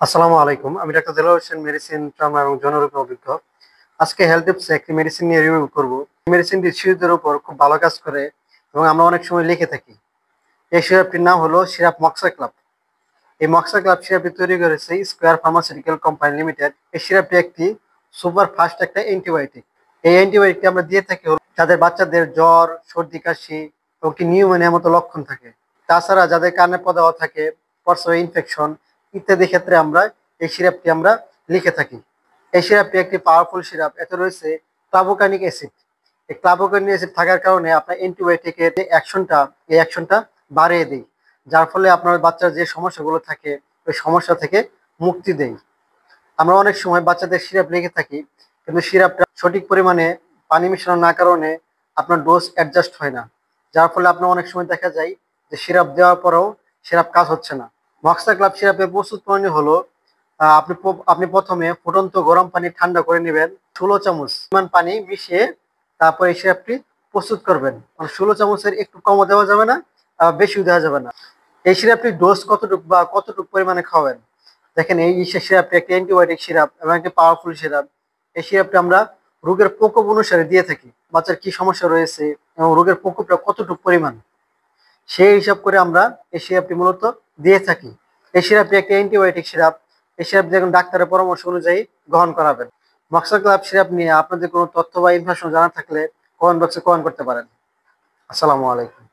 আসসালামু আলাইকুম। আমি doctor Delwar Hossain, medicine, trauma এবং যৌনরোগ অভিজ্ঞ। আজকে হেলথ টিপসে একটি মেডিসিন নিয়ে রিভিউ করব। মেডিসিনটি শিশুদের উপর খুব ভালো কাজ করে এবং আমরা অনেক সময় লিখে থাকি। এই সিরাপটির নাম হলো সিরাপ মক্সাক্লাব। এই মক্সাক্লাব সিরাপটি তৈরি করেছে স্কয়ার ফার্মাসিউটিক্যাল কোম্পানি লিমিটেড। এই সিরাপটি একটি সুপার ফাস্ট একটা অ্যান্টিবায়োটিক। এই অ্যান্টিবায়োটিকটি আমরা দিয়ে থাকি যাদের বাচ্চাদের জ্বর, সর্দি, কাশি এবং কি নিউমোনিয়ার মতো লক্ষণ থাকে। তাছাড়া যাদের কানে প্রদাহ থাকে, প্রস্রাবে ইনফেকশন ইত্যাদি ক্ষেত্রে আমরা এই সিরাপটি আমরা লিখে থাকি। এই সিরাপটি একটি পাওয়ারফুল সিরাপ। এতে রয়েছে ক্লাবোকানিক অ্যাসিড। এই ক্লাবোকানিক অ্যাসিড থাকার কারণে আপনার অ্যান্টিবায়োটিকের এই অ্যাকশনটা বাড়িয়ে দেয়, যার ফলে আপনার বাচ্চার যে সমস্যাগুলো থাকে ওই সমস্যা থেকে মুক্তি দেয়। আমরা অনেক সময় বাচ্চাদের সিরাপ লিখে থাকি, কিন্তু সিরাপটা সঠিক পরিমাণে পানি মেশানো না কারণে আপনার ডোজ অ্যাডজাস্ট হয় না, যার ফলে আপনার অনেক সময় দেখা যায় যে সিরাপ দেওয়ার পরেও সিরাপ কাজ হচ্ছে না। মক্সাক্লাব সিরাপের প্রস্তুত প্রণালী হলো আপনি প্রথমে ফুটন্ত গরম পানি ঠান্ডা করে নেবেন। 16 চামচ পরিমাণ পানি মিশিয়ে তারপর এই সিরাপটি প্রস্তুত করবেন। 16 চামচের একটু কমও দেওয়া যাবে না, বেশিও দেওয়া যাবে না। এই সিরাপটির ডোজ কতটুকু বা কতটুকু পরিমাণে খাওয়াবেন? দেখেন, এই সিরাপটি একটি অ্যান্টিবায়োটিক সিরাপ এবং একটি পাওয়ারফুল সিরাপ। এই সিরাপটা আমরা রোগের প্রকোপ অনুসারে দিয়ে থাকি। বাচ্চার কি সমস্যা রয়েছে এবং রোগের প্রকোপটা কতটুকু পরিমাণ, সেই হিসাব করে আমরা এই সিরাপটি মূলত দিয়ে থাকি। এই সিরাপটি একটি অ্যান্টিবায়োটিক সিরাপ। এই সিরাপ দেখুন ডাক্তারের পরামর্শ অনুযায়ী গ্রহণ করাবেন। মক্সাক্লাব সিরাপ নিয়ে আপনাদের কোনো তথ্য বা ইনফরমেশন জানা থাকলে কমেন্ট বক্সে কমেন্ট করতে পারেন। আসসালামু আলাইকুম।